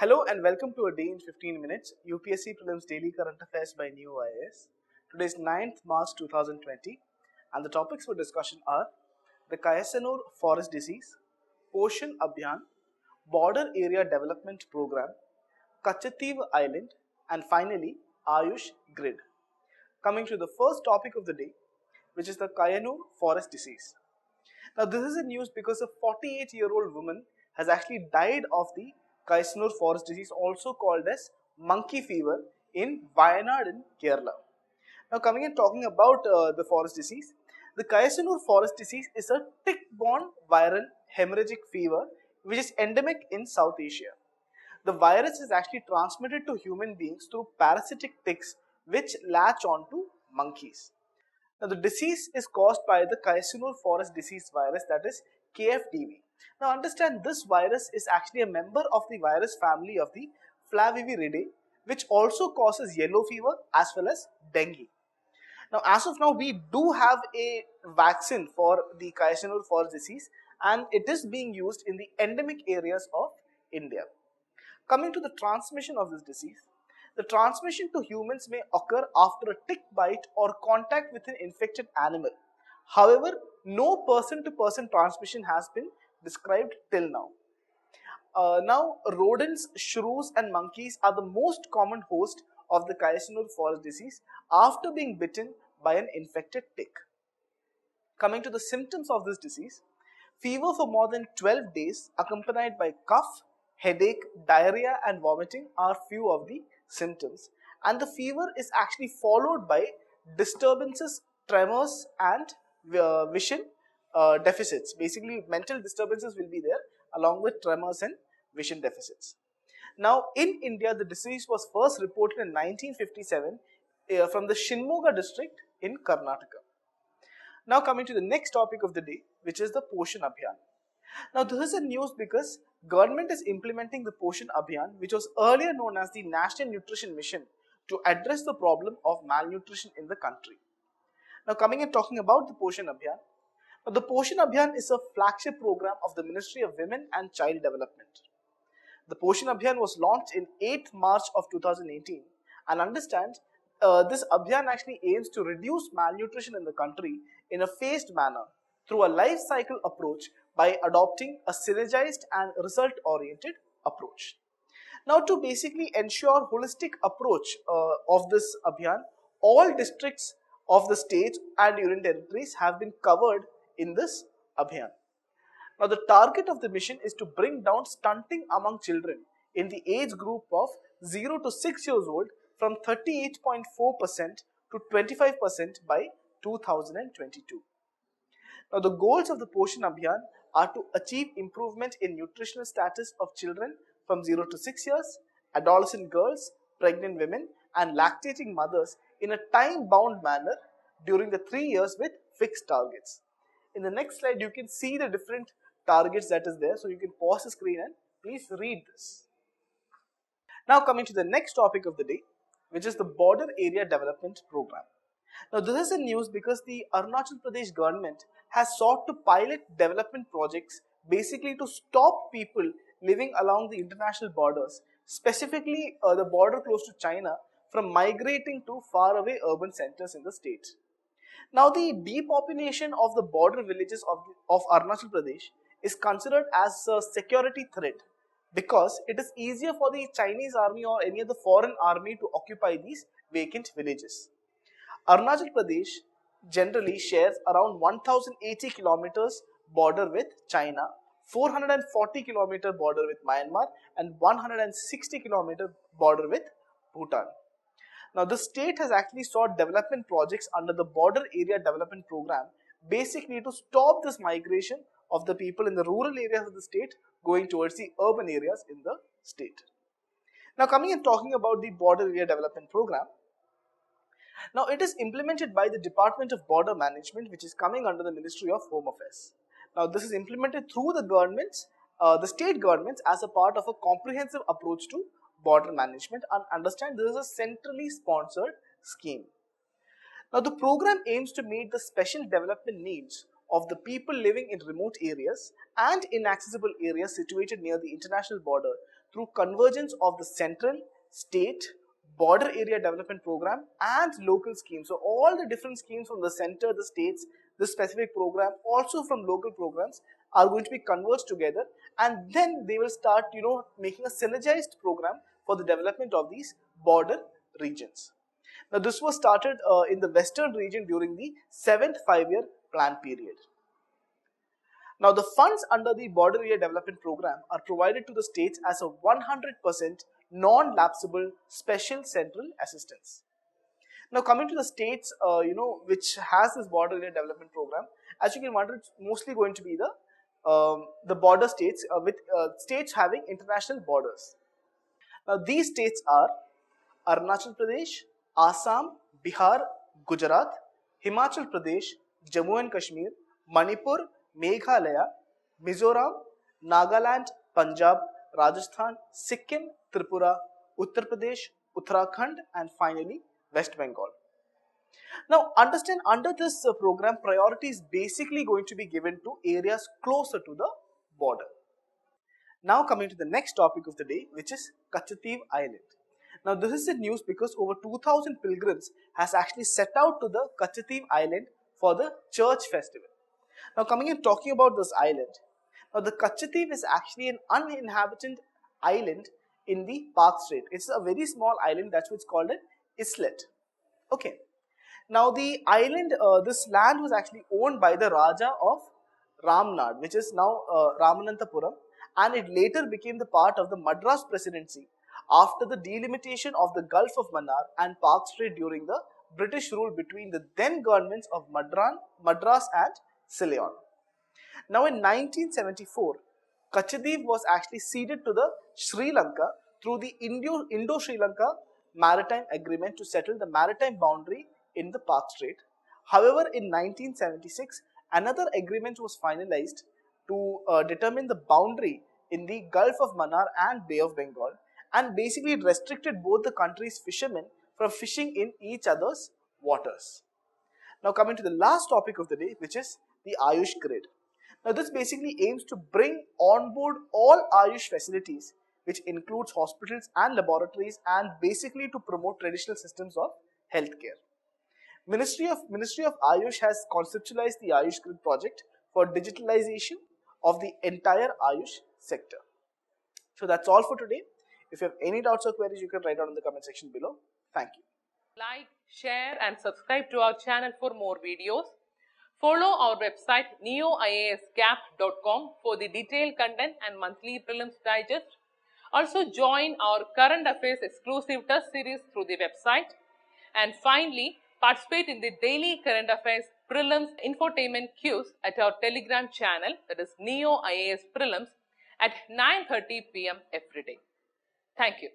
Hello and welcome to A Day in 15 Minutes, UPSC Prelims Daily Current Affairs by Ekam IAS. Today is 9th March 2020 and the topics for discussion are the Kyasanur Forest Disease, Poshan Abhiyan, Border Area Development Program, Kachativ Island and finally Ayush Grid. Coming to the first topic of the day, which is the Kyasanur Forest Disease. Now this is in news because a 48-year-old woman has actually died of the Kyasanur forest disease, also called as monkey fever, in Wayanad in Kerala. Now coming and talking about the forest disease, the Kyasanur forest disease is a tick-borne viral hemorrhagic fever which is endemic in South Asia. The virus is actually transmitted to human beings through parasitic ticks which latch onto monkeys. Now, the disease is caused by the Kyasanur forest disease virus, that is KFDV. Now, understand this virus is actually a member of the virus family of the Flaviviridae, which also causes yellow fever as well as dengue. Now, as of now, we do have a vaccine for the Kyasanur forest disease, and it is being used in the endemic areas of India. Coming to the transmission of this disease, the transmission to humans may occur after a tick bite or contact with an infected animal. However, no person-to-person transmission has been described till now. Now, rodents, shrews and monkeys are the most common host of the Kyasanur forest disease after being bitten by an infected tick. Coming to the symptoms of this disease, fever for more than 12 days accompanied by cough, headache, diarrhea and vomiting are few of the symptoms, and the fever is actually followed by disturbances, tremors and vision deficits. Basically, mental disturbances will be there along with tremors and vision deficits. Now, in India, the disease was first reported in 1957 from the Shimoga district in Karnataka. Now coming to the next topic of the day, which is the Poshan Abhiyan. Now this is a news because government is implementing the Poshan Abhiyan, which was earlier known as the National Nutrition Mission, to address the problem of malnutrition in the country. Now coming and talking about the Poshan Abhiyan. Now, the Poshan Abhiyan is a flagship program of the Ministry of Women and Child Development. The Poshan Abhiyan was launched in 8th March of 2018 and understand this Abhiyan actually aims to reduce malnutrition in the country in a phased manner through a life cycle approach by adopting a synergized and result-oriented approach. Now, to basically ensure holistic approach of this Abhiyan, all districts of the state and union territories have been covered in this Abhiyan. Now, the target of the mission is to bring down stunting among children in the age group of 0 to 6 years old from 38.4% to 25% by 2022. Now, the goals of the Poshan Abhiyan are to achieve improvement in nutritional status of children from 0 to 6 years, adolescent girls, pregnant women and lactating mothers in a time-bound manner during the 3 years with fixed targets. In the next slide, you can see the different targets that is there. So, you can pause the screen and please read this. Now, coming to the next topic of the day, which is the Border Area Development Program. Now, this is in news because the Arunachal Pradesh government has sought to pilot development projects basically to stop people living along the international borders, specifically the border close to China, from migrating to faraway urban centers in the state. Now, the depopulation of the border villages of Arunachal Pradesh is considered as a security threat because it is easier for the Chinese army or any other foreign army to occupy these vacant villages. Arunachal Pradesh generally shares around 1080 kilometers border with China, 440 kilometer border with Myanmar and 160 kilometer border with Bhutan. Now, the state has actually sought development projects under the Border Area Development Program basically to stop this migration of the people in the rural areas of the state going towards the urban areas in the state. Now, coming and talking about the Border Area Development Program. Now, it is implemented by the Department of Border Management, which is coming under the Ministry of Home Affairs. Now, this is implemented through the governments, the state governments, as a part of a comprehensive approach to border management, and understand this is a centrally sponsored scheme. Now, the program aims to meet the special development needs of the people living in remote areas and inaccessible areas situated near the international border through convergence of the central, state, border area development program and local schemes. So all the different schemes from the center, the states, the specific program, also from local programs are going to be converged together, and then they will start, making a synergized program for the development of these border regions. Now this was started in the western region during the 7th 5-year plan period. Now the funds under the border area development program are provided to the states as a 100% non-lapsable special central assistance. Now coming to the states, which has this border area development program, as you can wonder, it's mostly going to be the border states with states having international borders. Now these states are Arunachal Pradesh, Assam, Bihar, Gujarat, Himachal Pradesh, Jammu and Kashmir, Manipur, Meghalaya, Mizoram, Nagaland, Punjab, Rajasthan, Sikkim, Tripura, Uttar Pradesh, Uttarakhand, and finally West Bengal. Now understand, under this program, priority is basically going to be given to areas closer to the border. Now coming to the next topic of the day, which is Kachateev Island. Now this is the news because over 2000 pilgrims has actually set out to the Kachateev Island for the church festival. Now coming and talking about this island, now the Kachateev is actually an uninhabited island in the Park Strait. It's a very small island, that's what's called an islet. Okay. Now the island, this land was actually owned by the Raja of Ramnad, which is now Ramananthapuram, and it later became the part of the Madras Presidency after the delimitation of the Gulf of Mannar and Park Strait during the British rule between the then governments of Madras and Ceylon. Now in 1974, Kachadev was actually ceded to the Sri Lanka through the Indo-Sri Lanka Maritime Agreement to settle the maritime boundary in the Park Strait. However, in 1976, another agreement was finalized to determine the boundary in the Gulf of Mannar and Bay of Bengal, and basically it restricted both the countries' fishermen from fishing in each other's waters. Now coming to the last topic of the day, which is the Ayush Grid. Now this basically aims to bring on board all Ayush facilities, which includes hospitals and laboratories, and basically to promote traditional systems of healthcare. Ministry of Ayush has conceptualized the Ayush Grid project for digitalization of the entire Ayush sector. So that's all for today. If you have any doubts or queries, you can write down in the comment section below. Thank you. Like, share and subscribe to our channel for more videos. Follow our website neoiasgap.com for the detailed content and monthly prelims digest. Also join our current affairs exclusive test series through the website. And finally, participate in the daily current affairs prelims infotainment quiz at our Telegram channel, that is Neo IAS Prelims, at 9:30 p.m. every day. Thank you.